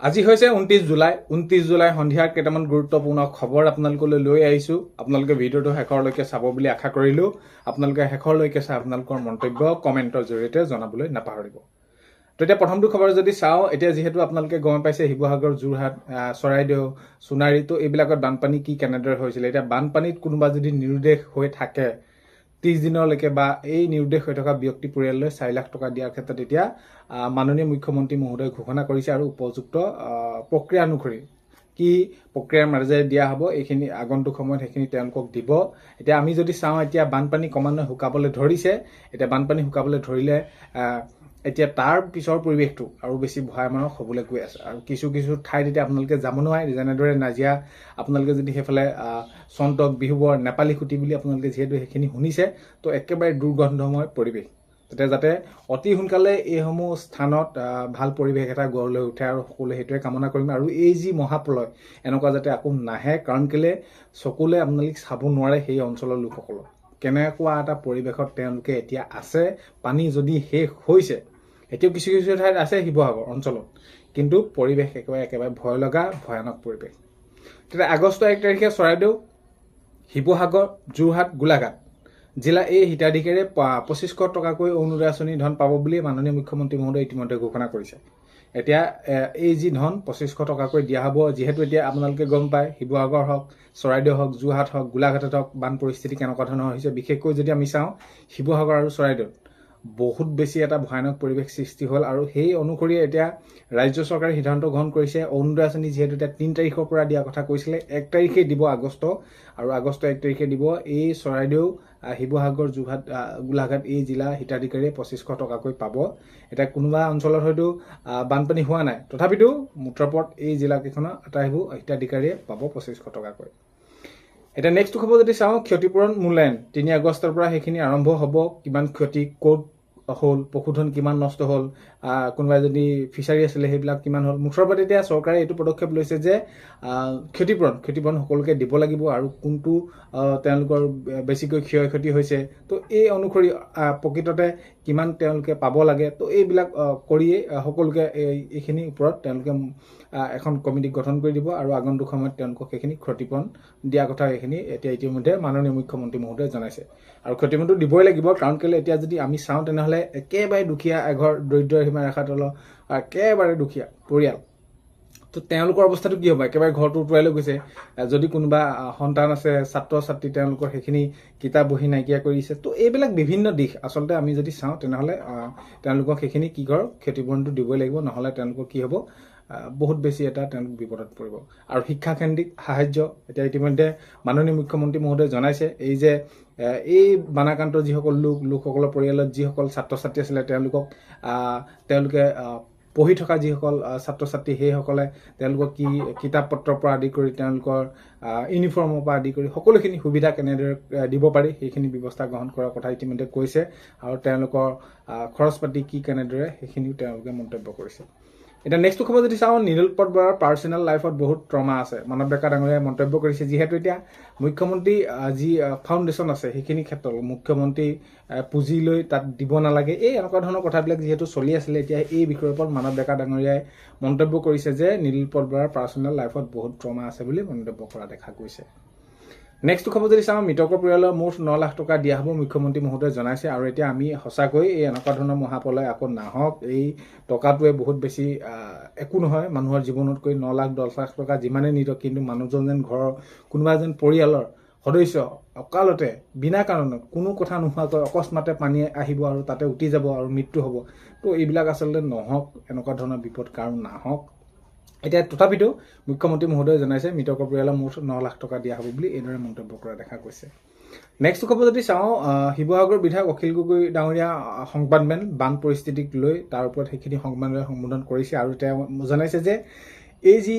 আজি হৈছে 29 July. 29 July সন্ধিয়াৰ কেইটামান গুৰুত্বপূৰ্ণ খবৰ আপোনালোকলৈ লৈ আহিছোঁ। আপোনালোকে ভিডিঅ'টো শেষৰলৈকে চাব বুলি আশা কৰিলোঁ। আপোনালোকে শেষৰলৈকে চাই আপোনালোকৰ মন্তব্য কমেণ্টৰ জৰিয়তে জনাবলৈ নাপাহৰিব। তো এতিয়া প্ৰথমটো খবৰ যদি চাওঁ, এতিয়া যিহেতু আপোনালোকে গম পাইছে শিৱসাগৰ, যোৰহাট, চৰাইদেউ, সোণাৰী, তো এইবিলাকত বানপানী কি কেনেদৰে হৈছিলে। এতিয়া বানপানীত কোনোবা যদি নিৰুদ্দেশ হৈ থাকে 30 দিনলৈকে বা এই নিৰুদ্দেশ হৈ থকা ব্যক্তি পৰিয়াললৈ 4 লাখ টকা দিয়াৰ ক্ষেত্ৰত এতিয়া মাননীয় মুখ্যমন্ত্ৰী মহোদয়ে ঘোষণা কৰিছে আৰু উপযুক্ত প্ৰক্ৰিয়া অনুসৰি কি প্ৰক্ৰিয়াৰ মাজেৰে দিয়া হ'ব এইখিনি আগন্তুক সময়ত সেইখিনি তেওঁলোকক দিব। এতিয়া আমি যদি চাওঁ, এতিয়া বানপানী ক্ৰমান্বয়ে শুকাবলৈ ধৰিছে। এতিয়া বানপানী শুকাবলৈ ধৰিলে এতিয়া তাৰ পিছৰ পৰিৱেশটো আৰু বেছি ভয়ানক হ'বলৈ গৈ আছে। আৰু কিছু ঠাইত এতিয়া আপোনালোকে যাব নোৱাৰে, যেনেদৰে নাজিয়া, আপোনালোকে যদি সেইফালে চন্তক, বিহুবৰ, নেপালী খুটি বুলি আপোনালোকে যিহেতু সেইখিনি শুনিছে, তো একেবাৰে দুৰ্গন্ধময় পৰিৱেশ। তেতিয়া যাতে অতি সোনকালে এইসমূহ স্থানত ভাল পৰিৱেশ এটা গঢ় লৈ উঠে আৰু সকলোৱে সেইটোৱে কামনা কৰিম। আৰু এই যি মহাপ্ৰলয় এনেকুৱা যাতে আকৌ নাহে, কাৰণ কেলে চকুলে আপোনালোকে চাব নোৱাৰে সেই অঞ্চলৰ লোকসকলক কেনেকুৱা এটা পৰিৱেশত তেওঁলোকে এতিয়া আছে। পানী যদি শেষ হৈছে, এতিয়াও কিছু ঠাইত আছে শিৱসাগৰ অঞ্চলত, কিন্তু পৰিৱেশ একেবাৰে ভয় লগা ভয়ানক পৰিৱেশ। তেতিয়া আগষ্ট 1 তাৰিখে চৰাইদেউ, শিৱসাগৰ, যোৰহাট, গোলাঘাট জিলা এই হিতাধিকাৰীয়ে 2500 টকাকৈ অৰুণোদয় আঁচনি ধন পাব বুলি মাননীয় মুখ্যমন্ত্ৰী মহোদয়ে ইতিমধ্যে ঘোষণা কৰিছে। এতিয়া এই যি ধন 2500 টকাকৈ দিয়া হ'ব, যিহেতু এতিয়া আপোনালোকে গম পায় শিৱসাগৰ হওক, চৰাইদেউ হওক, যোৰহাট হওক, গোলাঘাটত হওক বান পৰিস্থিতি কেনেকুৱা ধৰণৰ হৈছে। বিশেষকৈ যদি আমি চাওঁ শিৱসাগৰ আৰু চৰাইদেউত বহুত বেছি এটা ভয়ানক পৰিৱেশ সৃষ্টি হ'ল। আৰু সেই অনুসৰি এতিয়া ৰাজ্য চৰকাৰে সিদ্ধান্ত গ্ৰহণ কৰিছে অৰুণোদয় আঁচনি যিহেতু এতিয়া 3 তাৰিখৰ পৰা দিয়া কথা কৈছিলে, 1 তাৰিখে দিব আগষ্ট, আৰু আগষ্ট 1 তাৰিখে দিব। এই চৰাইদেউ, শিৱসাগৰ, যোৰহাট, গোলাঘাট এই জিলা হিতাধিকাৰীয়ে 2500 টকাকৈ পাব। এতিয়া কোনোবা অঞ্চলত হয়তো বানপানী হোৱা নাই, তথাপিতো মুত্ৰপথ এই জিলাকেইখনৰ আটাইবোৰ হিতাধিকাৰীয়ে পাব 2500 টকাকৈ। এতিয়া নেক্সট খবৰ যদি চাওঁ, ক্ষতিপূৰণ মূল্যায়ন 3 আগষ্টৰ পৰা সেইখিনি আৰম্ভ হ'ব। কিমান ক্ষতি ক'ত হ'ল, পশুধন কিমান নষ্ট হ'ল, কোনোবাই যদি ফিচাৰী আছিলে সেইবিলাক কিমান হ'ল। মুঠৰ এতিয়া চৰকাৰে এইটো পদক্ষেপ লৈছে যে ক্ষতিপূৰণ সকলোকে দিব লাগিব, আৰু কোনটো তেওঁলোকৰ বেছিকৈ ক্ষয় ক্ষতি হৈছে, তো এই অনুসৰি প্ৰকৃততে কিমান তেওঁলোকে পাব লাগে, তো এইবিলাক কৰিয়ে সকলোকে এইখিনিৰ ওপৰত তেওঁলোকে এখন কমিটি গঠন কৰি দিব আৰু আগন্তুক সময়ত তেওঁলোকক সেইখিনি ক্ষতিপূৰণ দিয়া কথা এইখিনি এতিয়া ইতিমধ্যে মাননীয় মুখ্যমন্ত্ৰী মহোদয়ে জনাইছে। আৰু ক্ষতিপূৰণটো দিবই লাগিব, কাৰণ কেলৈ এতিয়া যদি আমি চাওঁ তেনেহ'লে একেবাৰে দুখীয়া এঘৰ, দৰিদ্ৰ সীমাৰেখাৰ তলৰ একেবাৰে দুখীয়া পৰিয়াল, তো তেওঁলোকৰ অৱস্থাটো কি হ'ব। একেবাৰে ঘৰটো উটুৱাই লৈ গৈছে। যদি কোনোবা সন্তান আছে, ছাত্ৰ ছাত্ৰী, তেওঁলোকৰ সেইখিনি কিতাপ বহি নাইকিয়া কৰিছে। তো এইবিলাক বিভিন্ন দিশ আচলতে আমি যদি চাওঁ তেনেহ'লে তেওঁলোকক সেইখিনি কি কৰ ক্ষতিপূৰণটো দিবই লাগিব, নহ'লে তেওঁলোকৰ কি হ'ব, বহুত বেছি এটা তেওঁলোক বিপদত পৰিব। আৰু শিক্ষাকেন্দ্ৰিক সাহায্য এতিয়া ইতিমধ্যে মাননীয় মুখ্যমন্ত্ৰী মহোদয়ে জনাইছে, এই যে এই বানাক্ৰান্ত যিসকল লোকসকলৰ পৰিয়ালত যিসকল ছাত্ৰ ছাত্ৰী আছিলে তেওঁলোকে পঢ়ি থকা যিসকল ছাত্ৰ ছাত্ৰী, সেইসকলে তেওঁলোকক কি কিতাপ পত্ৰৰ পৰা আদি কৰি তেওঁলোকৰ ইউনিফৰ্মৰ পৰা আদি কৰি সকলোখিনি সুবিধা কেনেদৰে দিব পাৰি সেইখিনি ব্যৱস্থা গ্ৰহণ কৰাৰ কথা ইতিমধ্যে কৈছে। আৰু তেওঁলোকৰ খৰচ পাতি কি কেনেদৰে সেইখিনিও তেওঁলোকে মন্তব্য কৰিছে। এতিয়া নেক্সট খবৰ যদি চাওঁ, নীলোৎপল বৰাৰ পাৰ্চনেল লাইফত বহুত ট্ৰমা আছে, মানৱ ডেকা ডাঙৰীয়াই মন্তব্য কৰিছে। যিহেতু এতিয়া মুখ্যমন্ত্ৰী যি ফাউণ্ডেশ্যন আছে সেইখিনি ক্ষেত্ৰত মুখ্যমন্ত্ৰী পুঁজি লৈ তাত দিব নালাগে, এই এনেকুৱা ধৰণৰ কথাবিলাক যিহেতু চলি আছিলে, এতিয়া এই বিষয়ৰ ওপৰত মানৱ ডেকা ডাঙৰীয়াই মন্তব্য কৰিছে যে নীলোৎপল বৰাৰ পাৰ্চনেল লাইফত বহুত ট্ৰমা আছে বুলি মন্তব্য কৰা দেখা গৈছে। নেক্সট খবৰ যদি চাওঁ, মৃতকৰ পৰিয়ালৰ মুঠ 9 লাখ টকা দিয়া হ'ব মুখ্যমন্ত্ৰী মহোদয়ে জনাইছে। আৰু এতিয়া আমি সঁচাকৈ এই এনেকুৱা ধৰণৰ মহাপ্ৰলয় আকৌ নাহক, এই টকাটোৱে বহুত বেছি একো নহয় মানুহৰ জীৱনতকৈ। 9 লাখ 10 লাখ টকা যিমানেই নিদক, কিন্তু মানুহজন যেন ঘৰৰ কোনোবা এজন পৰিয়ালৰ সদস্য অকালতে বিনা কাৰণত কোনো কথা নোহোৱাকৈ অকস্মাতে পানী আহিব আৰু তাতে উটি যাব আৰু মৃত্যু হ'ব। তো এইবিলাক আচলতে নহওক, এনেকুৱা ধৰণৰ বিপদ কাৰো নাহক। এতিয়া তথাপিতো মুখ্যমন্ত্ৰী মহোদয়ে জনাইছে মৃতকৰ পৰিয়ালৰ মুঠ 9 লাখ টকা দিয়া হ'ব বুলি এইদৰে মন্তব্য কৰা দেখা গৈছে। নেক্সট খবৰ যদি চাওঁ, শিৱসাগৰ বিধায়ক অখিল গগৈ ডাঙৰীয়া সংবাদমেল বান পৰিস্থিতিক লৈ তাৰ ওপৰত সেইখিনি সংবাদমেল সম্বোধন কৰিছে। আৰু তেওঁ জনাইছে যে এই যি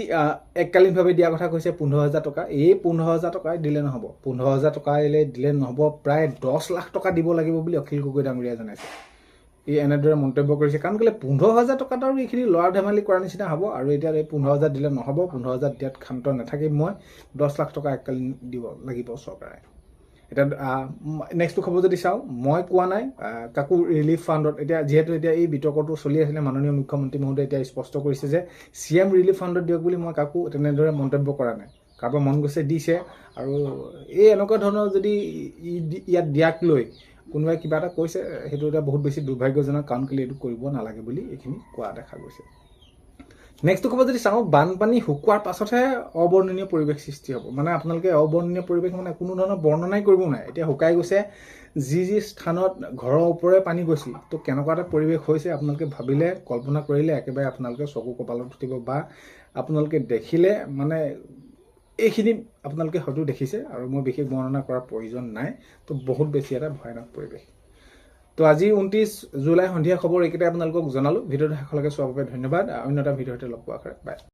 এককালীনভাৱে দিয়া কথা কৈছে 15,000 টকা, এই 15,000 টকাই দিলে নহ'ব, 15,000 টকাইলে দিলে নহ'ব, প্ৰায় 10 লাখ টকা দিব লাগিব বুলি অখিল গগৈ ডাঙৰীয়াই জনাইছে। এই এনেদৰে মন্তব্য কৰিছে, কাৰণ কেলৈ 15,000 টকাত আৰু এইখিনি ল'ৰা ধেমালি কৰাৰ নিচিনা হ'ব। আৰু এতিয়া এই 15,000 দিলে নহ'ব, 15,000 দিয়াত ক্ষান্ত নাথাকিম মই, 10 লাখ টকা এককালীন দিব লাগিব চৰকাৰে। এটা নেক্সটটো খবৰ যদি চাওঁ মই কোৱা নাই কাকো ৰিলিফ ফাণ্ডত এতিয়া যিহেতু এতিয়া এই বিতৰ্কটো চলি আছিলে মাননীয় মুখ্যমন্ত্ৰী মহোদয়ে এতিয়া স্পষ্ট কৰিছে যে CM ৰিলিফ ফাণ্ডত দিয়ক বুলি মই কাকো তেনেদৰে মন্তব্য কৰা নাই কাৰোবাৰ মন গৈছে দিছে আৰু এই এনেকুৱা ধৰণৰ যদি ইয়াত দিয়াক লৈ কোনোবাই কিবা এটা কৈছে সেইটো এটা বহুত বেছি দুৰ্ভাগ্যজনক কাৰণ কেলৈ এইটো কৰিব নালাগে বুলি এইখিনি কোৱা দেখা গৈছে নেক্সটটো খবৰ যদি চাওঁ বানপানী শুকোৱাৰ পাছতহে অবৰ্ণনীয় পৰিৱেশ সৃষ্টি হ'ব মানে আপোনালোকে অবৰ্ণনীয় পৰিৱেশ মানে কোনো ধৰণৰ বৰ্ণনাই কৰিব নাই এতিয়া শুকাই গৈছে যি স্থানত ঘৰৰ ওপৰে পানী গৈছিল তো কেনেকুৱা এটা পৰিৱেশ হৈছে আপোনালোকে ভাবিলে কল্পনা কৰিলে একেবাৰে আপোনালোকে চকু কপালত উঠিব বা আপোনালোকে দেখিলে মানে এইখিনি আপোনালোকে হয়তো দেখিছে আৰু মই বিশেষ বৰ্ণনা কৰাৰ প্ৰয়োজন নাই তো বহুত বেছি এটা ভয়ানক পৰিৱেশ তো আজি 29 জুলাই সন্ধিয়া খবৰ এইকেইটা আপোনালোকক জনালো ভিডিঅ'টো শেষলৈকে চোৱাৰ বাবে ধন্যবাদ অন্য এটা ভিডিঅ'তে লগ পোৱাৰ বাবে বাই